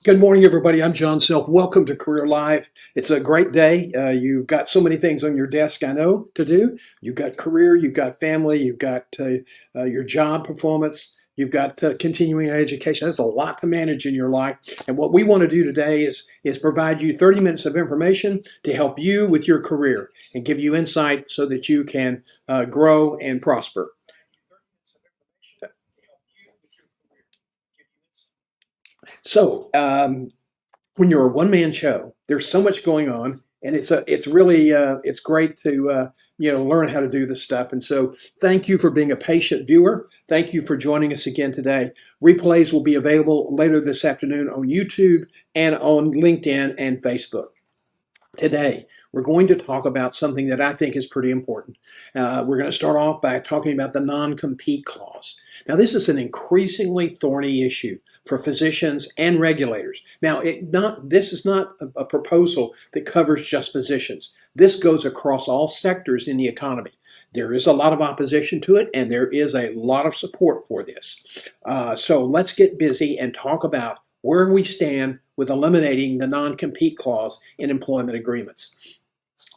Good morning, everybody. I'm John Self. Welcome to Career Live. It's a great day. You've got so many things on your desk, I know, to do. You've got career, you've got family, you've got your job performance, you've got continuing education. There's a lot to manage in your life. And what we want to do today is provide you 30 minutes of information to help you with your career and give you insight so that you can grow and prosper. So, when you're a one-man show, there's so much going on, and it's really it's great to learn how to do this stuff. And so, thank you for being a patient viewer. Thank you for joining us again today. Replays will be available later this afternoon on YouTube and on LinkedIn and Facebook. Today, we're going to talk about something that I think is pretty important. We're going to start off by talking about the non-compete clause. Now, this is an increasingly thorny issue for physicians and regulators. Now, this is not a proposal that covers just physicians. This goes across all sectors in the economy. There is a lot of opposition to it, and there is a lot of support for this. So let's get busy and talk about where we stand with eliminating the non-compete clause in employment agreements.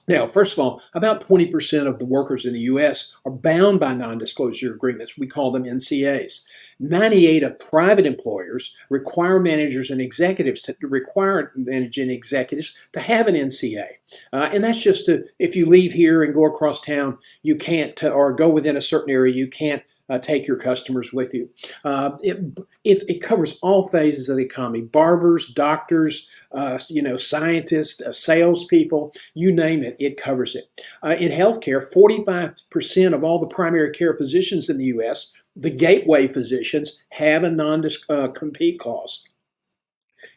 Now, first of all, about 20% of the workers in the U.S. are bound by non-disclosure agreements. We call them NCAs. 98 of private employers require managers and executives to have an NCA. And that's just if you leave here and go across town, you can't, or go within a certain area, you can't take your customers with you. It covers all phases of the economy: barbers, doctors, scientists, salespeople, you name it, it covers it. In healthcare, 45% of all the primary care physicians in the U.S., the gateway physicians, have a non-compete clause.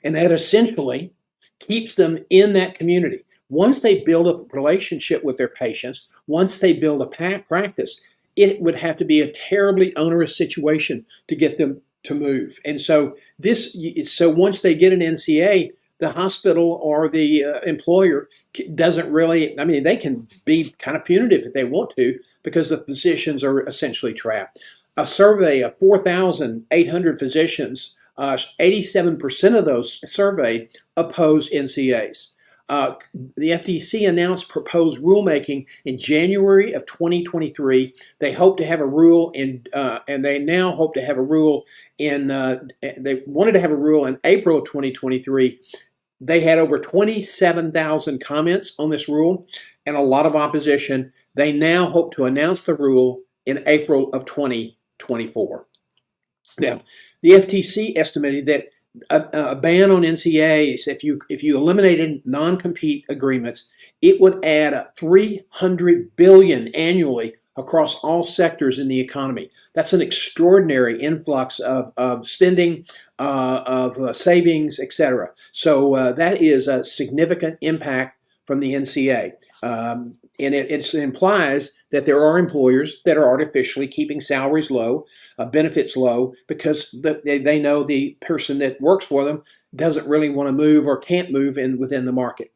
And that essentially keeps them in that community. Once they build a relationship with their patients, once they build a practice, it would have to be a terribly onerous situation to get them to move. And so once they get an NCA, the hospital or the employer doesn't really, they can be kind of punitive if they want to, because the physicians are essentially trapped. A survey of 4,800 physicians, 87% of those surveyed oppose NCAs. The FTC announced proposed rulemaking in January of 2023. They hope to have a rule and they now hope to have a rule they wanted to have a rule in April of 2023. They had over 27,000 comments on this rule and a lot of opposition. They now hope to announce the rule in April of 2024. Now, the FTC estimated that a ban on NCAs, if you eliminated non-compete agreements, it would add $300 billion annually across all sectors in the economy. That's an extraordinary influx of spending, of savings, etc. So that is a significant impact from the NCA. And it implies that there are employers that are artificially keeping salaries low, benefits low, because they know the person that works for them doesn't really want to move or can't move within the market.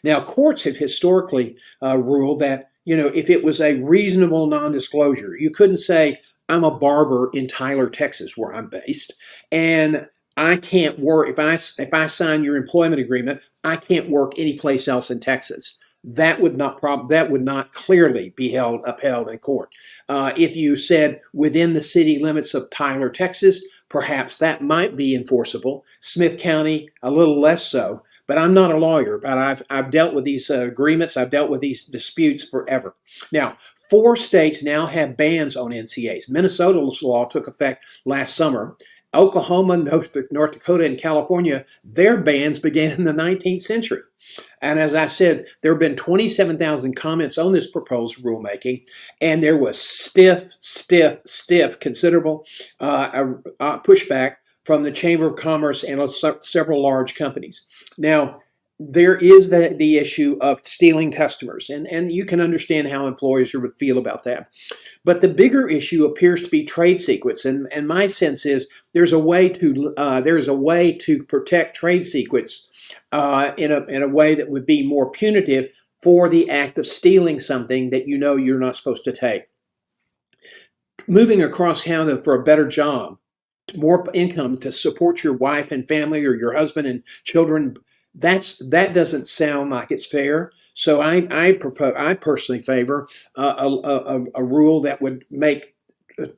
Now, courts have historically ruled that, if it was a reasonable non-disclosure, you couldn't say, I'm a barber in Tyler, Texas, where I'm based, and I can't work, if I sign your employment agreement, I can't work anyplace else in Texas. That would not clearly be upheld in court. If you said within the city limits of Tyler, Texas, perhaps that might be enforceable. Smith County, a little less so. But I'm not a lawyer, but I've dealt with these agreements. I've dealt with these disputes forever. Now, 4 states now have bans on NCAs. Minnesota's law took effect last summer. Oklahoma, North Dakota, and California, their bans began in the 19th century. And as I said, there have been 27,000 comments on this proposed rulemaking, and there was stiff, considerable pushback from the Chamber of Commerce and several large companies. Now, there is the issue of stealing customers, and you can understand how employers would feel about that. But the bigger issue appears to be trade secrets, and my sense is there's a way to protect trade secrets in a way that would be more punitive for the act of stealing something that you're not supposed to take. Moving across town for a better job more income to support your wife and family or your husband and children. That doesn't sound like it's fair. So I personally favor a rule that would make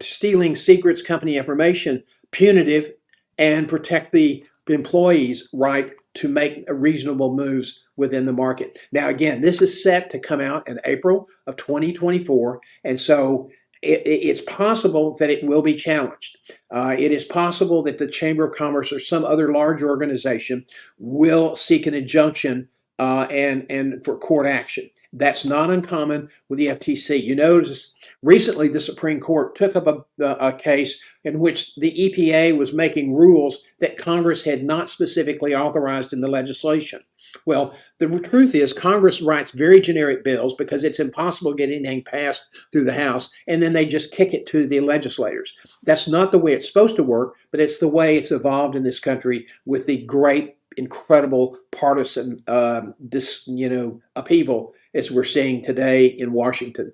stealing secrets, company information punitive, and protect the employees' right to make reasonable moves within the market. Now, again, this is set to come out in April of 2024, and so it's possible that it will be challenged. It is possible that the Chamber of Commerce or some other large organization will seek an injunction and for court action. That's not uncommon with the FTC. You notice recently the Supreme Court took up a case in which the EPA was making rules that Congress had not specifically authorized in the legislation. Well, the truth is Congress writes very generic bills because it's impossible to get anything passed through the House, and then they just kick it to the legislators. That's not the way it's supposed to work, but it's the way it's evolved in this country with the great, incredible partisan upheaval as we're seeing today in Washington.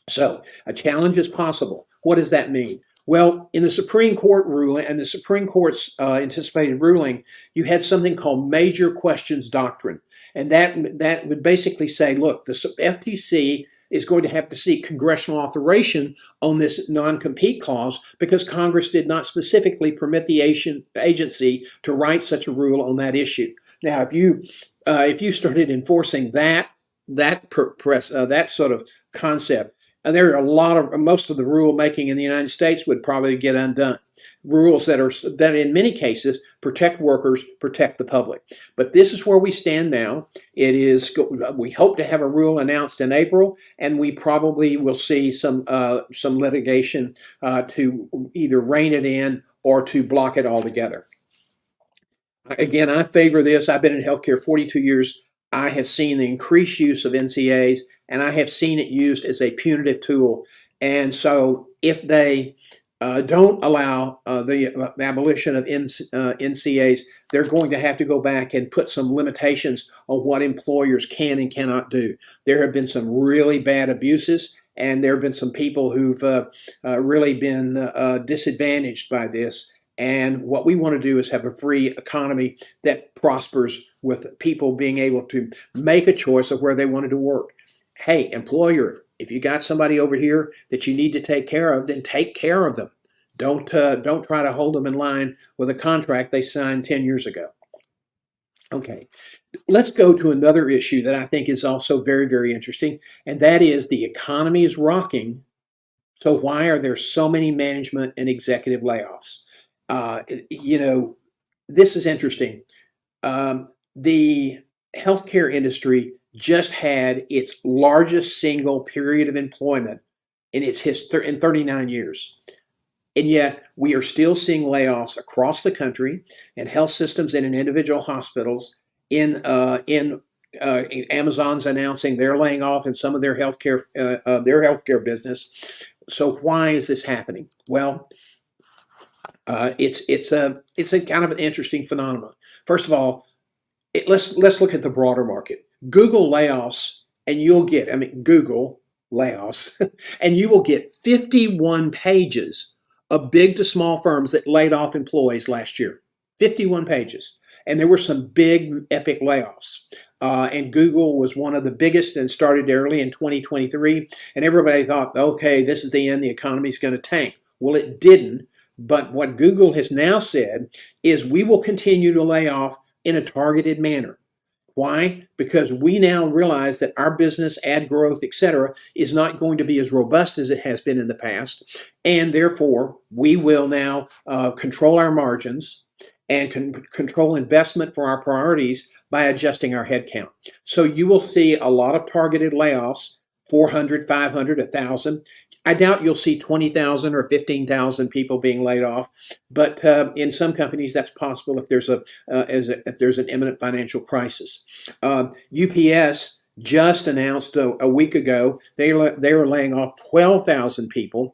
So a challenge is possible. What does that mean? Well, in the Supreme Court ruling and the Supreme Court's anticipated ruling, you had something called major questions doctrine. And that would basically say, look, the FTC is going to have to seek congressional authorization on this non-compete clause because Congress did not specifically permit the agency to write such a rule on that issue. Now, if you started enforcing that sort of concept, there are most of the rule making in the United States would probably get undone. Rules that in many cases protect workers, protect the public. But this is where we stand now. We hope to have a rule announced in April, and we probably will see some litigation to either rein it in or to block it altogether. Again, I favor this. I've been in healthcare 42 years. I have seen the increased use of NCAs, and I have seen it used as a punitive tool. And so if they don't allow the abolition of NCAs, they're going to have to go back and put some limitations on what employers can and cannot do. There have been some really bad abuses, and there have been some people who've really been disadvantaged by this. And what we want to do is have a free economy that prospers with people being able to make a choice of where they wanted to work. Hey, employer, if you got somebody over here that you need to take care of, then take care of them. Don't try to hold them in line with a contract they signed 10 years ago. Okay, let's go to another issue that I think is also very, very interesting, and that is the economy is rocking. So why are there so many management and executive layoffs? This is interesting. The healthcare industry just had its largest single period of employment in its history in 39 years. And yet we are still seeing layoffs across the country in health systems and in individual hospitals. Amazon's announcing they're laying off in some of their healthcare business. So why is this happening? Well, it's a kind of an interesting phenomenon. First of all, let's look at the broader market. Google layoffs, and Google layoffs, and you will get 51 pages of big to small firms that laid off employees last year. 51 pages, and there were some big, epic layoffs. And Google was one of the biggest and started early in 2023. And everybody thought, okay, this is the end. The economy's going to tank. Well, it didn't. But what Google has now said is we will continue to lay off in a targeted manner. Why? Because we now realize that our business, ad growth, etc., is not going to be as robust as it has been in the past. And therefore, we will now control our margins and control investment for our priorities by adjusting our headcount. So you will see a lot of targeted layoffs, 400, 500, 1,000. I doubt you'll see 20,000 or 15,000 people being laid off, but in some companies that's possible if there's an imminent financial crisis. UPS just announced a week ago they were laying off 12,000 people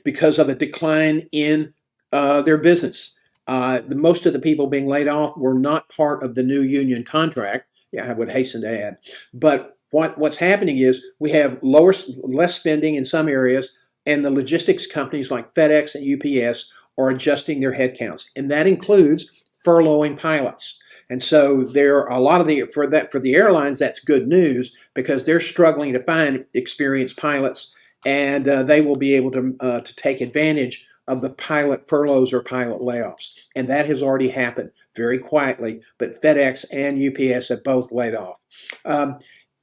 because of a decline in their business. Most of the people being laid off were not part of the new union contract. Yeah, I would hasten to add, but what's happening is we have less spending in some areas, and the logistics companies like FedEx and UPS are adjusting their headcounts, and that includes furloughing pilots. And so there are a lot of for the airlines, that's good news because they're struggling to find experienced pilots, and they will be able to take advantage of the pilot furloughs or pilot layoffs. And that has already happened very quietly, but FedEx and UPS have both laid off.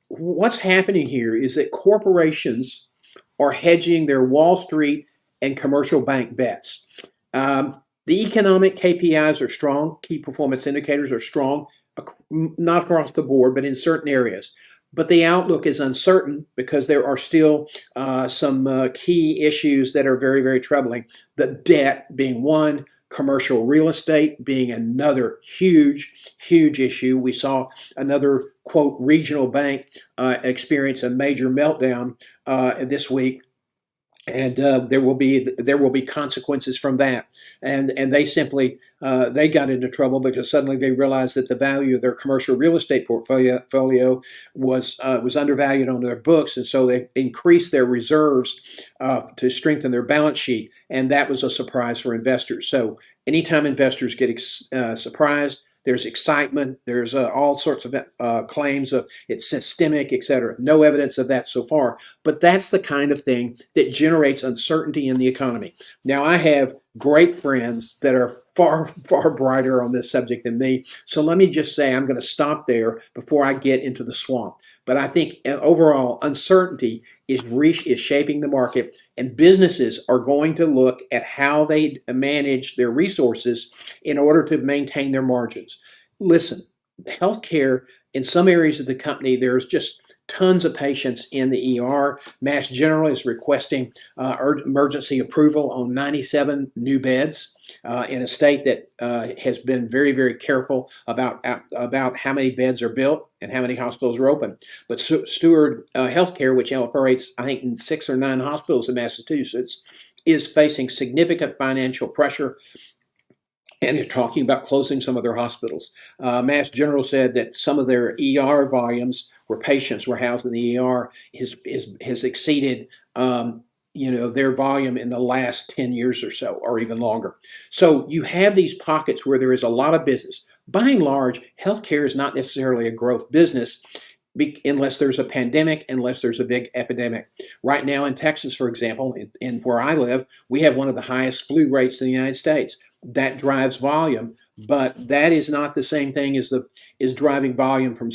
What's happening here is that corporations are hedging their Wall Street and commercial bank bets. The economic KPIs are strong. Key performance indicators are strong, not across the board, but in certain areas. But the outlook is uncertain because there are still some key issues that are very, very troubling. The debt being one, commercial real estate being another huge, huge issue. We saw another, quote, regional bank experience a major meltdown this week. And there will be consequences from that, and they simply they got into trouble because suddenly they realized that the value of their commercial real estate portfolio was undervalued on their books, and so they increased their reserves to strengthen their balance sheet, and that was a surprise for investors. So anytime investors get surprised, there's excitement. There's all sorts of claims of it's systemic, et cetera. No evidence of that so far, but that's the kind of thing that generates uncertainty in the economy. Now, I have great friends that are far, far brighter on this subject than me. So let me just say I'm going to stop there before I get into the swamp. But I think overall uncertainty is shaping the market, and businesses are going to look at how they manage their resources in order to maintain their margins. Listen, healthcare, in some areas of the company, there's just tons of patients in the ER. Mass General is requesting emergency approval on 97 new beds in a state that has been very, very careful about how many beds are built and how many hospitals are open. But Steward Healthcare, which operates, I think, in 6 or 9 hospitals in Massachusetts, is facing significant financial pressure and is talking about closing some of their hospitals. Mass General said that some of their ER volumes, where patients were housed in the ER, has exceeded their volume in the last 10 years or so, or even longer. So you have these pockets where there is a lot of business. By and large, healthcare is not necessarily a growth business unless there's a pandemic, unless there's a big epidemic. Right now in Texas, for example, in where I live, we have one of the highest flu rates in the United States. That drives volume, but that is not the same thing as driving volume from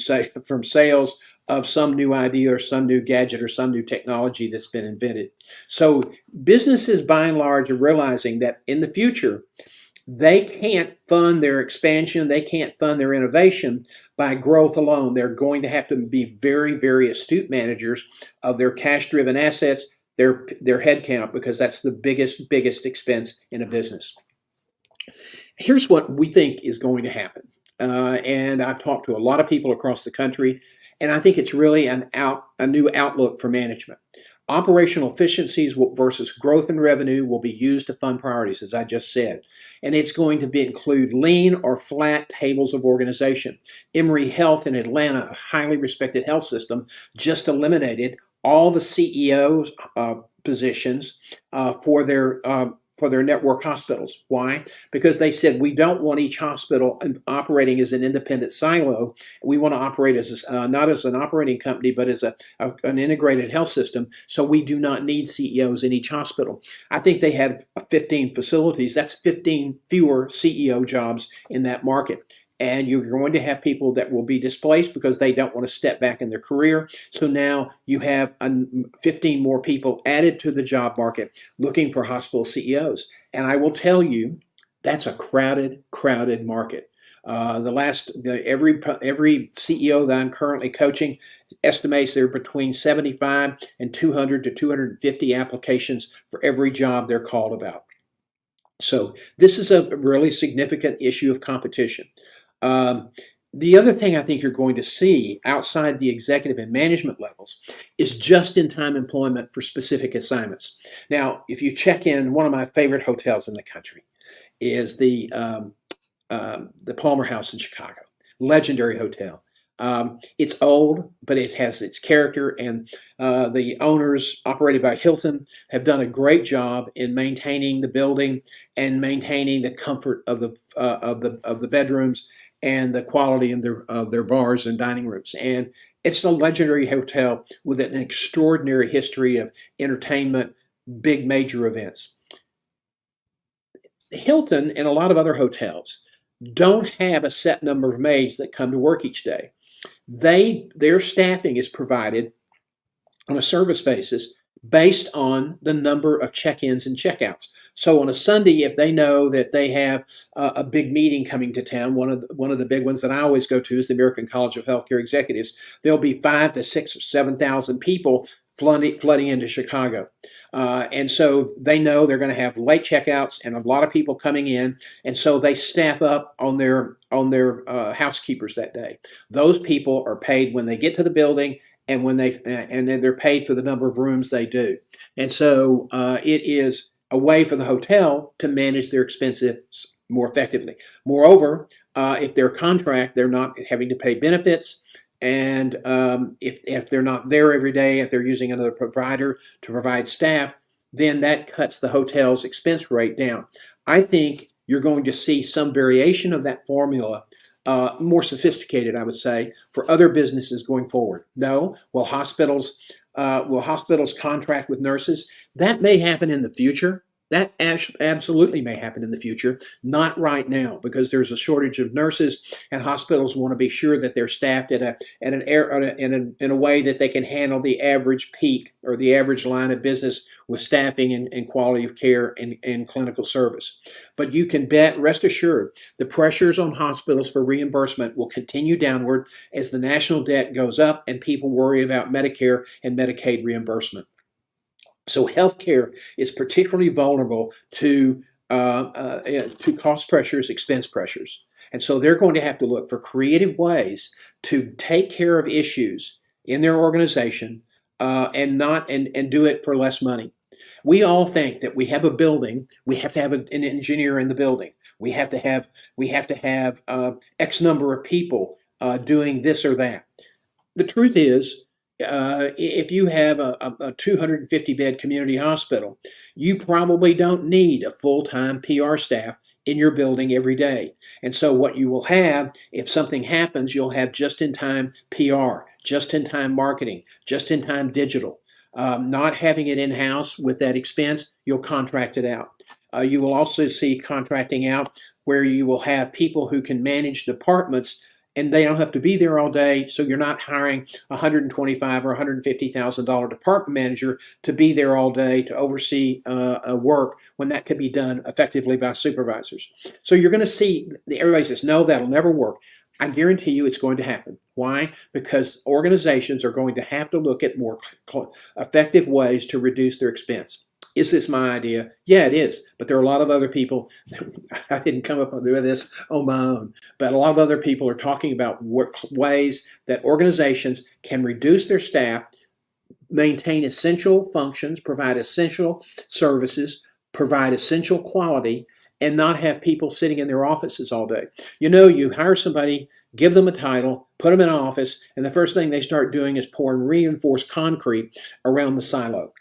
sales of some new idea or some new gadget or some new technology that's been invented. So businesses, by and large, are realizing that in the future, they can't fund their expansion, they can't fund their innovation by growth alone. They're going to have to be very, very astute managers of their cash-driven assets, their headcount, because that's the biggest expense in a business. Here's what we think is going to happen. And I've talked to a lot of people across the country, and I think it's really a new outlook for management. Operational efficiencies versus growth in revenue will be used to fund priorities, as I just said. And it's going to include lean or flat tables of organization. Emory Health in Atlanta, a highly respected health system, just eliminated all the CEOs positions for their network hospitals. Why? Because they said, we don't want each hospital operating as an independent silo. We want to operate as not as an operating company, but as an integrated health system. So we do not need CEOs in each hospital. I think they had 15 facilities. That's 15 fewer CEO jobs in that market. And you're going to have people that will be displaced because they don't want to step back in their career. So now you have 15 more people added to the job market looking for hospital CEOs. And I will tell you, that's a crowded market. Every CEO that I'm currently coaching estimates there are between 75 and 200 to 250 applications for every job they're called about. So this is a really significant issue of competition. The other thing I think you're going to see outside the executive and management levels is just-in-time employment for specific assignments. Now, if you check in, one of my favorite hotels in the country is the Palmer House in Chicago, legendary hotel. It's old, but it has its character, and the owners, operated by Hilton, have done a great job in maintaining the building and maintaining the comfort of the bedrooms and the quality of their bars and dining rooms. And it's a legendary hotel with an extraordinary history of entertainment, big major events. Hilton and a lot of other hotels don't have a set number of maids that come to work each day. Their staffing is provided on a service basis based on the number of check-ins and check-outs. So on a Sunday, if they know that they have a big meeting coming to town, one of the big ones that I always go to is the American College of Healthcare Executives. There'll be 5,000 to 6,000 or 7,000 people flooding into Chicago. And so they know they're going to have late checkouts and a lot of people coming in. And so they staff up on their housekeepers that day. Those people are paid when they get to the building and then they're paid for the number of rooms they do. And so it is a way for the hotel to manage their expenses more effectively. Moreover, if they're contract, they're not having to pay benefits. And if they're not there every day, if they're using another provider to provide staff, then that cuts the hotel's expense rate down. I think you're going to see some variation of that formula, more sophisticated, I would say, for other businesses going forward. No, will hospitals contract with nurses? That may happen in the future. That absolutely may happen in the future, not right now, because there's a shortage of nurses, and hospitals want to be sure that they're staffed in a way that they can handle the average peak or the average line of business with staffing and quality of care and clinical service. But you can rest assured, the pressures on hospitals for reimbursement will continue downward as the national debt goes up and people worry about Medicare and Medicaid reimbursement. So healthcare is particularly vulnerable to cost pressures, expense pressures. And so they're going to have to look for creative ways to take care of issues in their organization and do it for less money. We all think that we have a building, we have to have an engineer in the building. We have to have X number of people doing this or that. The truth is, if you have a 250-bed community hospital, you probably don't need a full-time PR staff in your building every day. And so what you will have, if something happens, you'll have just-in-time PR, just-in-time marketing, just-in-time digital. Not having it in-house with that expense, you'll contract it out. You will also see contracting out where you will have people who can manage departments, and they don't have to be there all day, so you're not hiring a $125,000 or $150,000 department manager to be there all day to oversee work when that could be done effectively by supervisors. So you're going to see, everybody says, no, that'll never work. I guarantee you it's going to happen. Why? Because organizations are going to have to look at more effective ways to reduce their expense. Is this my idea? Yeah, it is. But there are a lot of other people. I didn't come up with this on my own. But a lot of other people are talking about ways that organizations can reduce their staff, maintain essential functions, provide essential services, provide essential quality, and not have people sitting in their offices all day. You know, you hire somebody, give them a title, put them in an office, and the first thing they start doing is pouring reinforced concrete around the silo.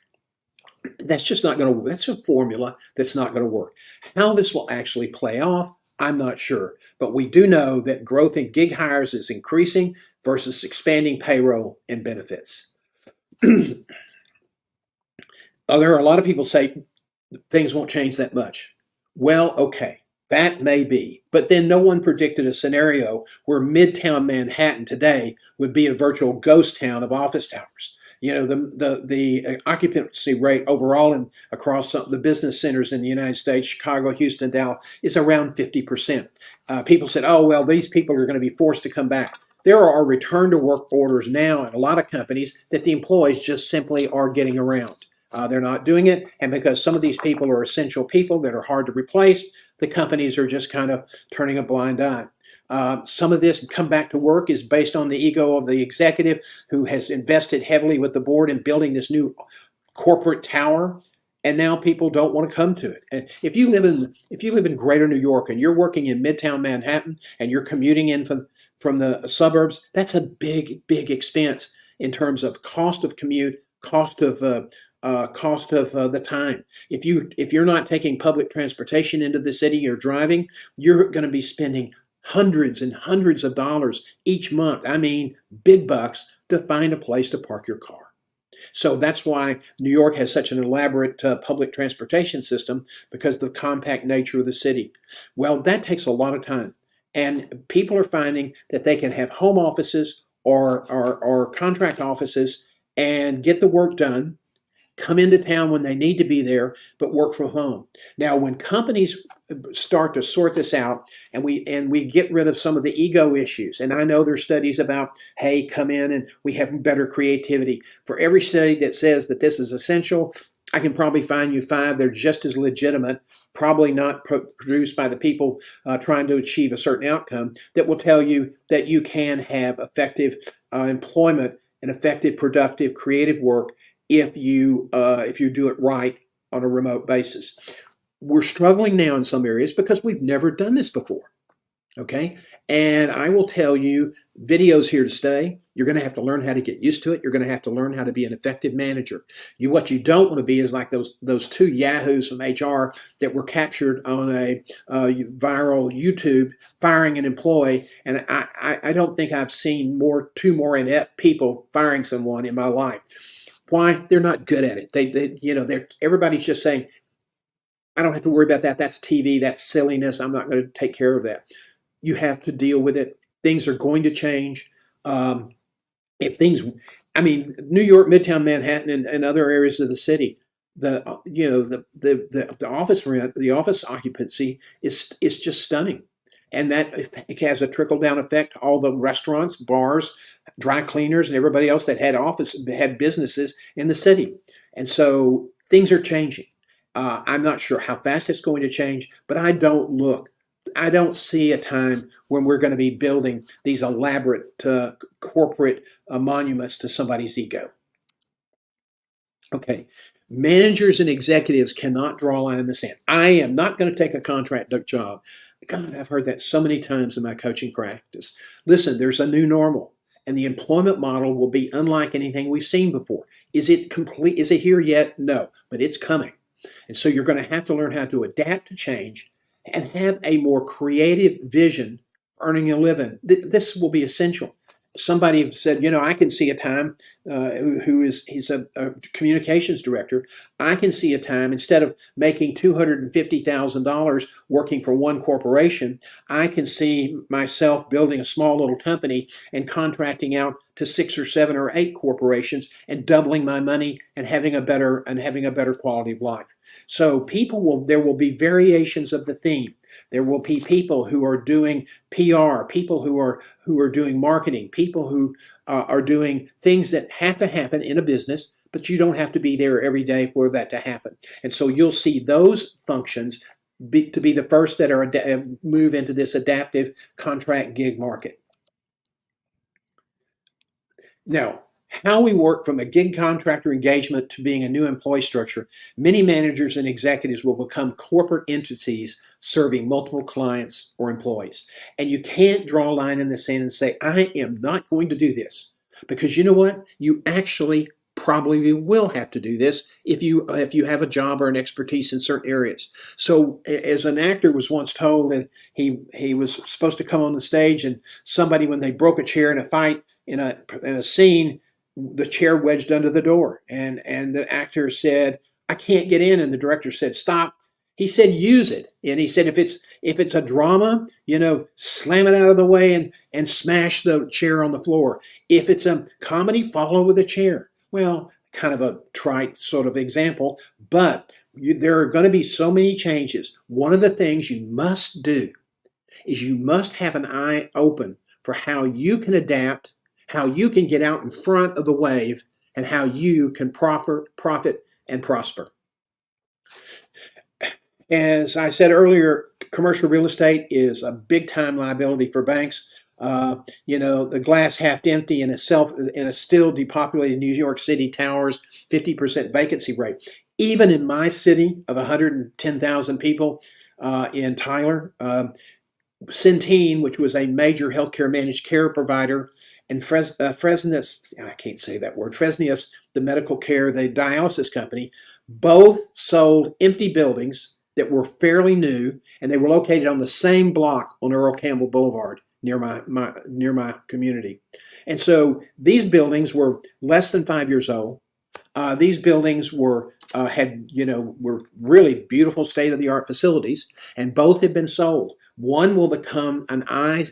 That's just not going to, that's a formula that's not going to work. How this will actually play off, I'm not sure. But we do know that growth in gig hires is increasing versus expanding payroll and benefits. There are a lot of people say things won't change that much. Well, okay, that may be. But then no one predicted a scenario where Midtown Manhattan today would be a virtual ghost town of office towers. You know, the occupancy rate overall and across the business centers in the United States, Chicago, Houston, Dallas, is around 50%. People said, oh, well, these people are going to be forced to come back. There are return to work orders now in a lot of companies that the employees just simply are getting around. They're not doing it. And because some of these people are essential people that are hard to replace, the companies are just kind of turning a blind eye. Some of this come back to work is based on the ego of the executive who has invested heavily with the board in building this new corporate tower, and now people don't want to come to it. And if you live in greater New York and you're working in Midtown Manhattan and you're commuting in from the suburbs, that's a big, big expense in terms of cost of commute, cost of the time. If you're not taking public transportation into the city or driving, you're going to be spending hundreds and hundreds of dollars each month. I mean, big bucks to find a place to park your car. So that's why New York has such an elaborate public transportation system, because of the compact nature of the city. Well, that takes a lot of time. And people are finding that they can have home offices or contract offices and get the work done, come into town when they need to be there, but work from home. Now, when companies start to sort this out, and we get rid of some of the ego issues, and I know there's studies about, hey, come in and we have better creativity. For every study that says that this is essential, I can probably find you 5 that are just as legitimate, probably not produced by the people trying to achieve a certain outcome, that will tell you that you can have effective employment and effective, productive, creative work if you do it right on a remote basis. We're struggling now in some areas because we've never done this before. Okay, and I will tell you, video's here to stay. You're going to have to learn how to get used to it. You're going to have to learn how to be an effective manager. What you don't want to be is like those 2 yahoos from HR that were captured on a viral YouTube firing an employee. And I don't think I've seen 2 more inept people firing someone in my life. Why? They're not good at it. Everybody's just saying, I don't have to worry about that. That's TV. That's silliness. I'm not going to take care of that. You have to deal with it. Things are going to change. New York, Midtown Manhattan, and other areas of the city, the office rent, the office occupancy is just stunning, and that it has a trickle down effect. All the restaurants, bars, dry cleaners, and everybody else that had businesses in the city, and so things are changing. I'm not sure how fast it's going to change, but I don't see a time when we're going to be building these elaborate corporate monuments to somebody's ego. Okay, managers and executives cannot draw a line in the sand. I am not going to take a contract job. God, I've heard that so many times in my coaching practice. Listen, there's a new normal, and the employment model will be unlike anything we've seen before. Is it complete? Is it here yet? No, but it's coming. And so you're going to have to learn how to adapt to change and have a more creative vision for earning a living. This will be essential. Somebody said, I can see a time, he's a communications director. I can see a time, instead of making $250,000 working for one corporation, I can see myself building a small little company and contracting out to 6 or 7 or 8 corporations and doubling my money and having a better quality of life. So there will be variations of the theme. There will be people who are doing PR, people who are doing marketing, people who are doing things that have to happen in a business, but you don't have to be there every day for that to happen. And so you'll see those functions to be the first that move into this adaptive contract gig market. Now, how we work from a gig contractor engagement to being a new employee structure, many managers and executives will become corporate entities serving multiple clients or employees. And you can't draw a line in the sand and say, I am not going to do this. Because you know what? You actually probably will have to do this if you have a job or an expertise in certain areas. So as an actor was once told that he was supposed to come on the stage, and somebody, when they broke a chair in a fight in a scene, the chair wedged under the door, and the actor said, I can't get in, and the director said, stop. He said, use it. And he said, if it's a drama, slam it out of the way and smash the chair on the floor. If it's a comedy, follow with a chair. Well, kind of a trite sort of example, but there are going to be so many changes. One of the things you must do is you must have an eye open for how you can adapt, how you can get out in front of the wave, and how you can profit and prosper. As I said earlier, commercial real estate is a big-time liability for banks. The glass half empty in a still depopulated New York City towers 50% vacancy rate. Even in my city of 110,000 people in Tyler, Centene, which was a major healthcare managed care provider, and Fresenius, I can't say that word, Fresenius, the medical care, the dialysis company, both sold empty buildings that were fairly new, and they were located on the same block on Earl Campbell Boulevard near my community. And so these buildings were less than 5 years old. These buildings were really beautiful state-of-the-art facilities, and both have been sold. One will become an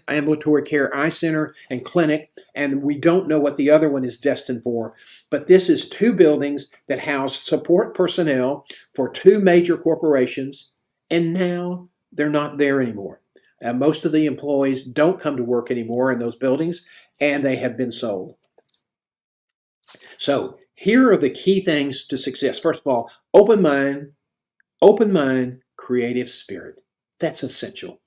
ambulatory care eye center and clinic, and we don't know what the other one is destined for. But this is two buildings that house support personnel for two major corporations, and now they're not there anymore. Most of the employees don't come to work anymore in those buildings, and they have been sold. So here are the key things to success. First of all, open mind, creative spirit. That's essential.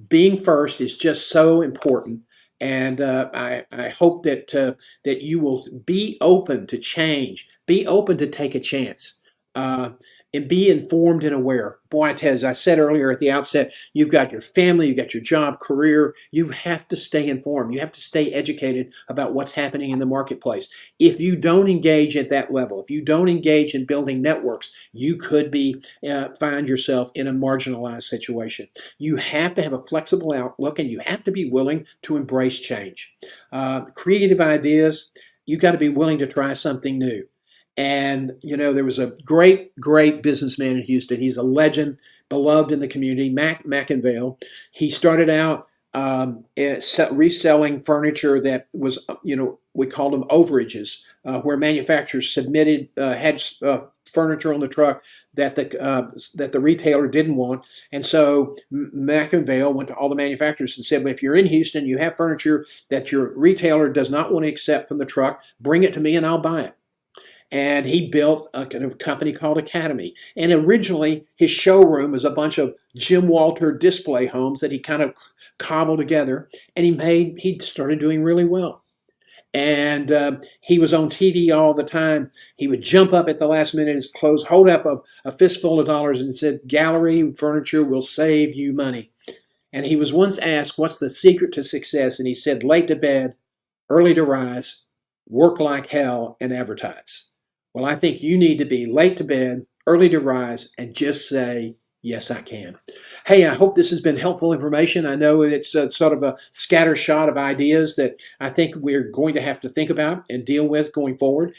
Being first is just so important, and I hope that you will be open to change, be open to take a chance, and be informed and aware. Boy, as I said earlier at the outset, you've got your family, you've got your job, career. You have to stay informed. You have to stay educated about what's happening in the marketplace. If you don't engage at that level, if you don't engage in building networks, you could find yourself in a marginalized situation. You have to have a flexible outlook, and you have to be willing to embrace change. Creative ideas, you've got to be willing to try something new. And, there was a great businessman in Houston. He's a legend, beloved in the community, Mac McInvale. He started out reselling furniture that was, we called them overages, where manufacturers had furniture on the truck that the retailer didn't want. And so McInvale went to all the manufacturers and said, well, if you're in Houston, you have furniture that your retailer does not want to accept from the truck, bring it to me and I'll buy it. And he built a kind of company called Academy. And originally, his showroom was a bunch of Jim Walter display homes that he kind of cobbled together. And he started doing really well. And he was on TV all the time. He would jump up at the last minute, his clothes, hold up a fistful of dollars and said, "Gallery furniture will save you money." And he was once asked, what's the secret to success? And he said, late to bed, early to rise, work like hell, and advertise. Well, I think you need to be late to bed, early to rise, and just say, yes, I can. Hey, I hope this has been helpful information. I know it's sort of a scattershot of ideas that I think we're going to have to think about and deal with going forward.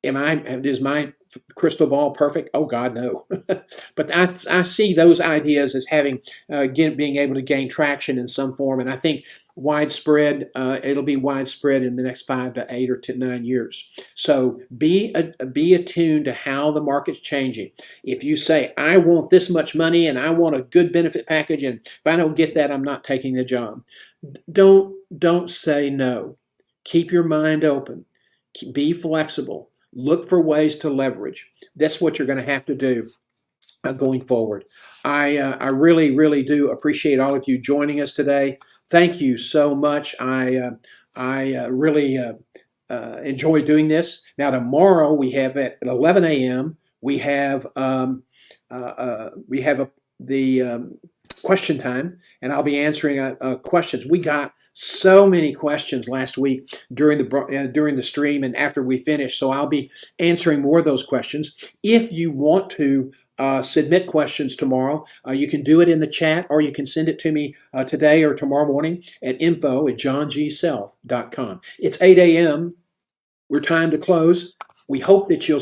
Is my crystal ball perfect? Oh, God, no. But I see those ideas as being able to gain traction in some form, and I think it'll be widespread in the next 5 to 8 or 9 years. So be attuned to how the market's changing. If you say, I want this much money and I want a good benefit package, and if I don't get that, I'm not taking the job. Don't say no. Keep your mind open. Be flexible. Look for ways to leverage. That's what you're going to have to do going forward. I really, really do appreciate all of you joining us today. Thank you so much. I really enjoy doing this. Now tomorrow we have at 11 a.m. we have the question time, and I'll be answering questions. We got so many questions last week during the stream and after we finished, so I'll be answering more of those questions. If you want to submit questions tomorrow, you can do it in the chat, or you can send it to me today or tomorrow morning at info@johngself.com. It's 8 a.m. We're time to close. We hope that you'll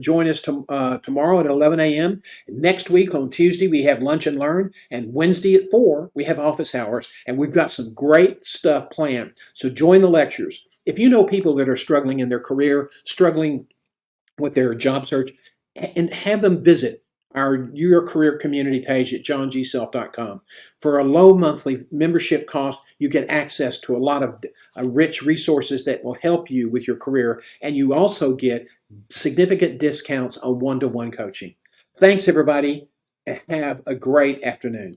join us tomorrow at 11 a.m. Next week on Tuesday, we have Lunch and Learn, and Wednesday at 4, we have office hours, and we've got some great stuff planned. So join the lectures. If you know people that are struggling in their career, struggling with their job search, and have them visit your career community page at johngself.com. For a low monthly membership cost, you get access to a lot of rich resources that will help you with your career, and you also get significant discounts on one-to-one coaching. Thanks, everybody, and have a great afternoon.